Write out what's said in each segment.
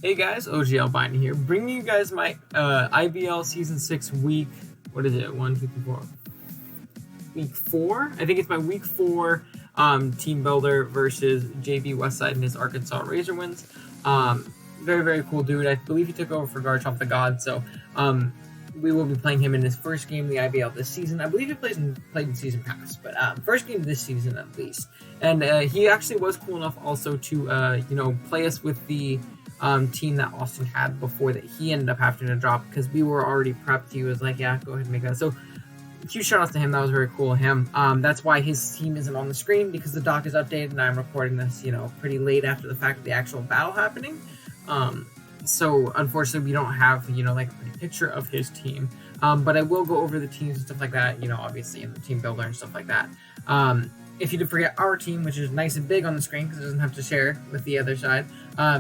Hey guys, OGL Bind here, bringing you guys my IBL Season 6 week, what is it, 1, 2, 3, 4, week 4? I think it's my week 4 team builder versus JB Westside and his Arkansas Razorwinds. Very, very cool dude. I believe he took over for Garchomp the God, so we will be playing him in his first game of the IBL this season. I believe he played in Season Pass, but first game this season at least. And he actually was cool enough also to, play us with the team that Austin had before that he ended up having to drop because we were already prepped. He was like, yeah, go ahead and make that. So huge shout out to him. That was very cool of him. That's why his team isn't on the screen, because the doc is updated and I'm recording this, pretty late after the fact of the actual battle happening. So unfortunately we don't have, like a pretty picture of his team. But I will go over the teams and stuff like that, obviously in the team builder and stuff like that. If you did forget, our team, which is nice and big on the screen because it doesn't have to share with the other side,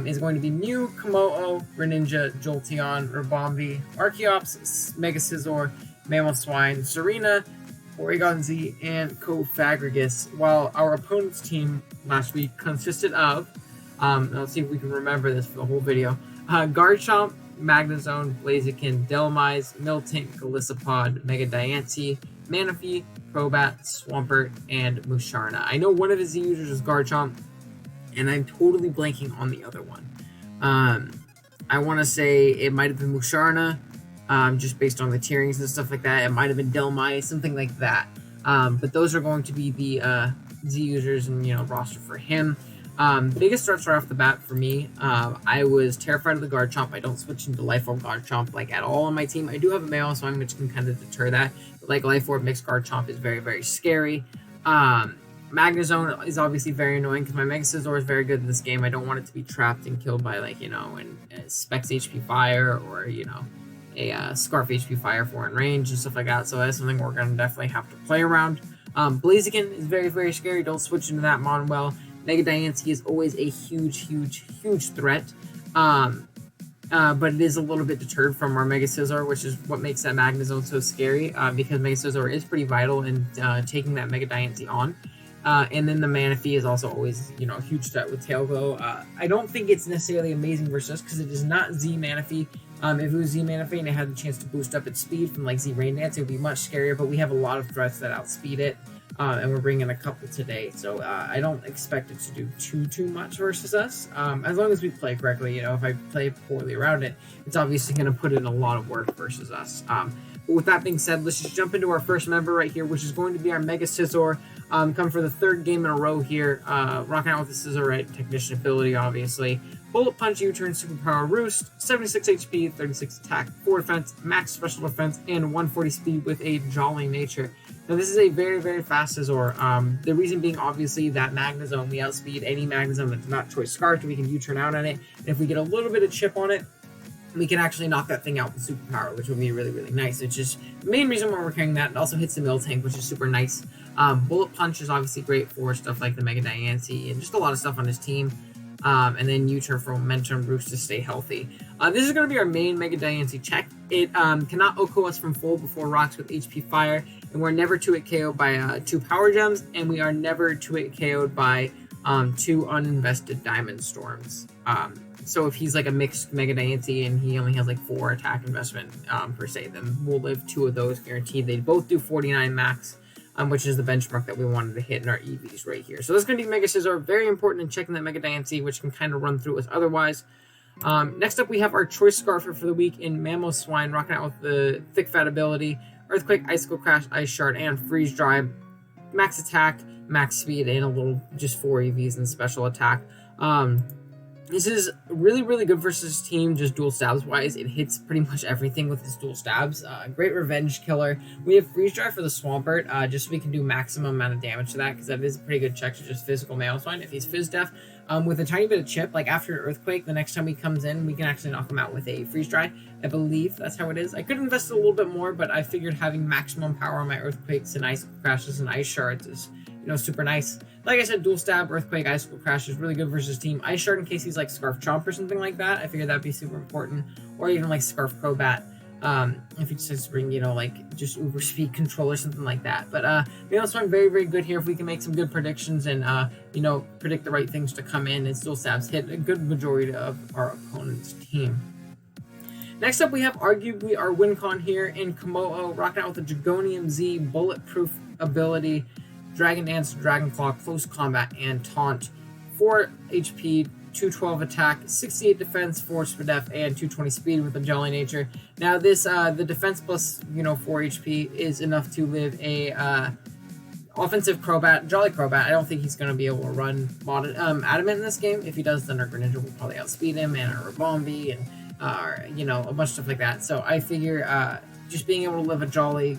is going to be Mew, Komodo, Greninja, Jolteon, Rabombi, Archeops, Mega Scizor, Mamoswine, Serena, Oregon Z, and Cofagrigus, while our opponent's team last week consisted of, let's see if we can remember this for the whole video, Garchomp, Magnezone, Blaziken, Dhelmise, Miltank, Golisopod, Mega Diancie, Manaphy, Crobat, Swampert, and Musharna. I know one of his users is Garchomp, and I'm totally blanking on the other one. I want to say it might have been Musharna, just based on the tierings and stuff like that. It might have been Dhelmise, something like that. But those are going to be the Z users and roster for him. Biggest threats right off the bat for me, I was terrified of the Garchomp. I don't switch into Life Orb Garchomp like at all on my team. I do have a Mamoswine, which can kind of deter that, but like Life Orb mixed Garchomp is very, very scary. Magnezone is obviously very annoying because my Mega Scizor is very good in this game. I don't want it to be trapped and killed by a Specs HP Fire or a Scarf HP Fire for in range and stuff like that. So that's something we're going to definitely have to play around. Blaziken is very, very scary. Don't switch into that Monwell. Mega Diancie is always a huge, huge, huge threat, but it is a little bit deterred from our Mega Scizor, which is what makes that Magnezone so scary, because Mega Scizor is pretty vital in taking that Mega Diancie on. And then the Manaphy is also always, a huge threat with Tail Glow. I don't think it's necessarily amazing versus us because it is not Z Manaphy. If it was Z Manaphy and it had the chance to boost up its speed from like Z Rain Dance, it would be much scarier, but we have a lot of threats that outspeed it. And we're bringing a couple today, so I don't expect it to do too much versus us, as long as we play correctly. If I play poorly around it, it's obviously going to put in a lot of work versus us. But with that being said, let's just jump into our first member right here, which is going to be our Mega Scizor. Come for the third game in a row here, rocking out with the Scizorite Technician ability, obviously. Bullet Punch, U-Turn, Superpower Roost, 76 HP, 36 attack, 4 defense, max special defense, and 140 speed with a Jolly nature. Now, this is a very, very fast Scizor. The reason being, obviously, that Magnezone, we outspeed any Magnezone that's not Choice Scarf. We can U-turn out on it. And if we get a little bit of chip on it, we can actually knock that thing out with Superpower, which would be really, really nice. It's just the main reason why we're carrying that. It also hits the Miltank, which is super nice. Bullet Punch is obviously great for stuff like the Mega Diancie and just a lot of stuff on his team. And then U-turn for Momentum Roost to stay healthy. This is going to be our main Mega Diancie check. It cannot OHKO us from full before rocks with HP Fire, and we're never 2-hit KO'd by 2 Power Gems, and we are never 2-hit KO'd by 2 uninvested Diamond Storms. So if he's like a mixed Mega Diancie and he only has like 4 attack investment per se, then we'll live 2 of those guaranteed. They both do 49 max. Which is the benchmark that we wanted to hit in our EVs right here. So this is going to be Mega Scizor, very important in checking that Mega Diancie, which can kind of run through us otherwise. Next up, we have our Choice Scarfer for the week in Mamoswine, rocking out with the Thick Fat ability, Earthquake, Icicle Crash, Ice Shard, and Freeze Dry. Max attack, max speed, and a little, just 4 EVs and special attack. This is really, really good versus team, just dual stabs wise. It hits pretty much everything with its dual stabs. Great revenge killer. We have Freeze Dry for the Swampert, just so we can do maximum amount of damage to that, because that is a pretty good check to just physical Mamoswine. If he's Fizz Def, with a tiny bit of chip, like after an Earthquake, the next time he comes in, we can actually knock him out with a Freeze Dry. I believe that's how it is. I could invest a little bit more, but I figured having maximum power on my Earthquakes and Ice Crashes and Ice Shards is, super nice. Like I said, dual stab, Earthquake, Icicle Crash is really good versus team. Ice Shard in case he's like Scarf Chomp or something like that. I figured that'd be super important. Or even like Scarf Crobat. If he decides to bring, like just uber speed control or something like that. But Maelstrom very, very good here if we can make some good predictions and predict the right things to come in and still stabs hit a good majority of our opponent's team. Next up, we have arguably our win con here in Komodo, rocking out with the Dragonium Z, bulletproof ability, Dragon Dance, Dragon Claw, close combat, and taunt. 4 HP, 212 attack, 68 defense, 4 SPDF, and 220 speed with a Jolly Nature. Now this, the defense plus, 4 HP is enough to live a offensive Crobat, Jolly Crobat. I don't think he's going to be able to run Adamant in this game. If he does, then our Greninja will probably outspeed him, and our Rabombi, and a bunch of stuff like that. So I figure just being able to live a Jolly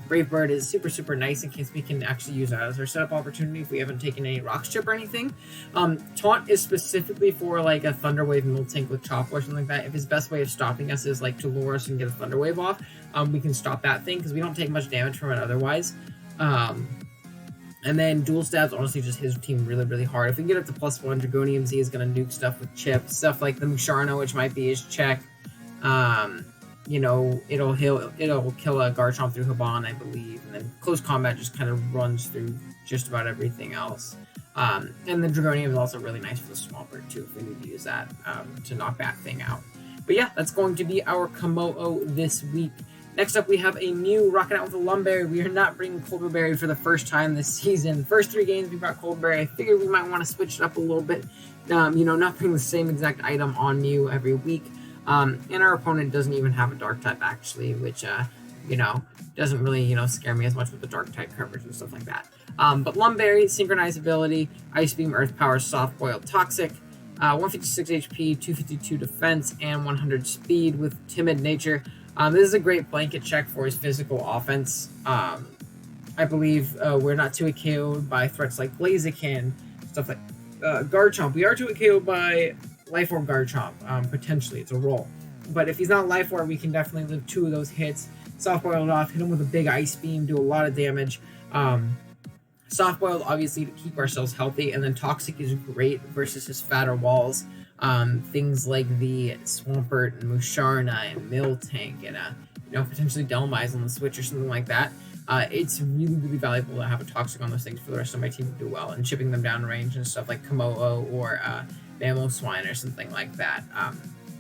Brave Bird is super, super nice in case we can actually use that as our setup opportunity if we haven't taken any Rocks Chip or anything. Taunt is specifically for like a Thunder Wave Miltank with Chop or something like that. If his best way of stopping us is like to lure us and get a Thunder Wave off, we can stop that thing because we don't take much damage from it otherwise. And then Dual Stabs honestly just his team really, really hard. If we can get up to +1, Dragonium Z is going to nuke stuff with Chip. Stuff like the Musharna, which might be his check. It'll kill a Garchomp through Haban, I believe. And then Close Combat just kind of runs through just about everything else. And the Dragonium is also really nice for the Swampert too, if we need to use that to knock that thing out. But yeah, that's going to be our Komodo this week. Next up, we have a new rocking out with a Lumberry. We are not bringing Colberberry for the first time this season. First 3 games, we brought Colberry. I figured we might want to switch it up a little bit. Not bring the same exact item on Mew every week. And our opponent doesn't even have a Dark type, actually, which, doesn't really, scare me as much with the Dark type coverage and stuff like that. But Lumberry, Synchronized ability, Ice Beam, Earth Power, Soft Boiled, Toxic. 156 HP, 252 defense, and 100 speed with Timid Nature. This is a great blanket check for his physical offense. I believe we're not 2-hit KO'd by threats like Blaziken, stuff like Garchomp. We are 2-hit KO'd by Life Orb Garchomp, potentially. It's a roll. But if he's not Life Orb, we can definitely live 2 of those hits. Soft Boiled off, hit him with a big Ice Beam, do a lot of damage. Soft Boiled, obviously, to keep ourselves healthy. And then Toxic is great versus his fatter walls. Things like the Swampert and Musharna and Miltank and potentially Delmise on the Switch or something like that. It's really, really valuable to have a Toxic on those things for the rest of my team to do well, and chipping them down range and stuff like Komodo or Mamoswine or something like that.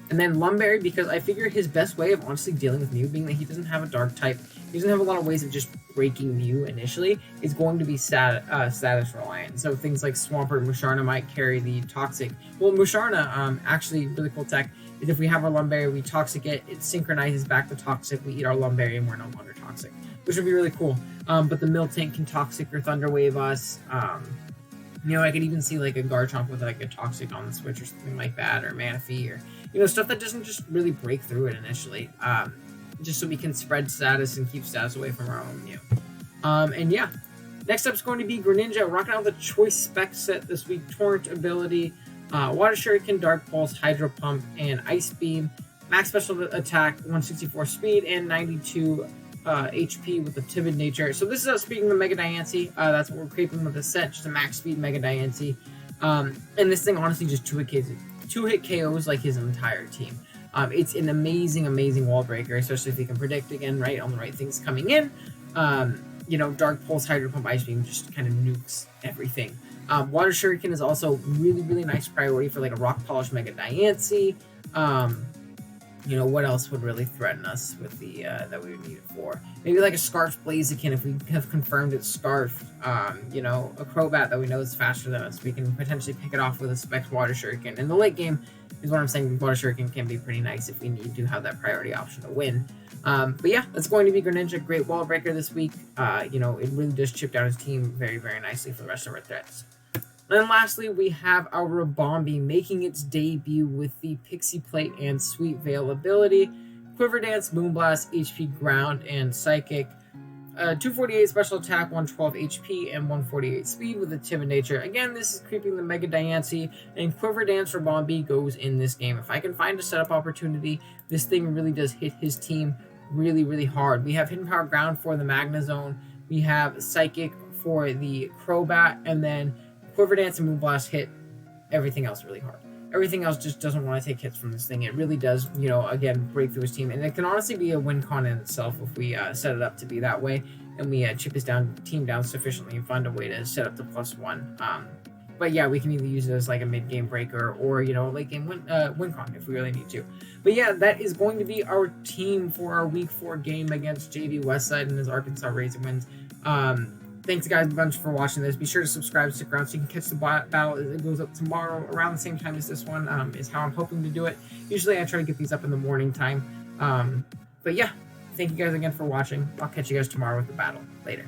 And then Lumberry, because I figure his best way of honestly dealing with Mew, being that he doesn't have a Dark type, he doesn't have a lot of ways of just breaking Mew initially, is going to be status reliant. So things like Swampert and Musharna might carry the Toxic. Well, Musharna, actually, really cool tech, is if we have our Lumberry, we Toxic it synchronizes back the Toxic, we eat our Lumberry, and we're no longer Toxic, which would be really cool. But the Miltank can Toxic or Thunder Wave us. I could even see like a Garchomp with like a Toxic on the Switch or something like that, or Manaphy, or stuff that doesn't just really break through it initially, just so we can spread status and keep status away from our own Mew. And yeah, next up is going to be Greninja, rocking out the Choice Spec set this week. Torrent ability, Water Shuriken, Dark Pulse, Hydro Pump, and Ice Beam. Max special attack, 164 speed, and 92 HP with a Timid Nature. So this is us speaking of Mega Diancie. That's what we're creeping with the set, just a max speed Mega Diancie. And this thing honestly just 2-hit KOs like his entire team. It's an amazing, amazing wall breaker, especially if you can predict again, right, on the right things coming in. Dark Pulse, Hydro Pump, Ice Beam just kind of nukes everything. Water Shuriken is also really, really nice priority for like a Rock Polish Mega Diancie. What else would really threaten us with the that we would need it for? Maybe like a Scarf Blaziken if we have confirmed it's Scarf. A Crobat that we know is faster than us. We can potentially pick it off with a Specs Water Shuriken. In the late game is what I'm saying. Water Shuriken can be pretty nice if we need to have that priority option to win. But yeah, that's going to be Greninja. Great wall breaker this week. It really does chip down his team very, very nicely for the rest of our threats. And then lastly, we have our Rabombi making its debut with the Pixie Plate and Sweet Veil ability. Quiver Dance, Moonblast, HP Ground, and Psychic. 248 special attack, 112 HP, and 148 speed with a Timid Nature. Again, this is creeping the Mega Diancie, and Quiver Dance Rabombi goes in this game. If I can find a setup opportunity, this thing really does hit his team really, really hard. We have Hidden Power Ground for the Magnezone. We have Psychic for the Crobat, and then Quiver Dance and Moonblast hit everything else really hard. everything else just doesn't want to take hits from this thing. It really does, you know, again, break through his team. And it can honestly be a win con in itself if we set it up to be that way, and we chip his team down sufficiently and find a way to set up the +1. But yeah, we can either use it as like a mid-game breaker or, you know, late game win con if we really need to. But yeah, that is going to be our team for our Week 4 game against JV Westside and his Arkansas Razorwinds. Thanks guys a bunch for watching this. Be sure to subscribe, stick around so you can catch the battle as it goes up tomorrow around the same time as this one, is how I'm hoping to do it. Usually I try to get these up in the morning time. But yeah, thank you guys again for watching. I'll catch you guys tomorrow with the battle. Later.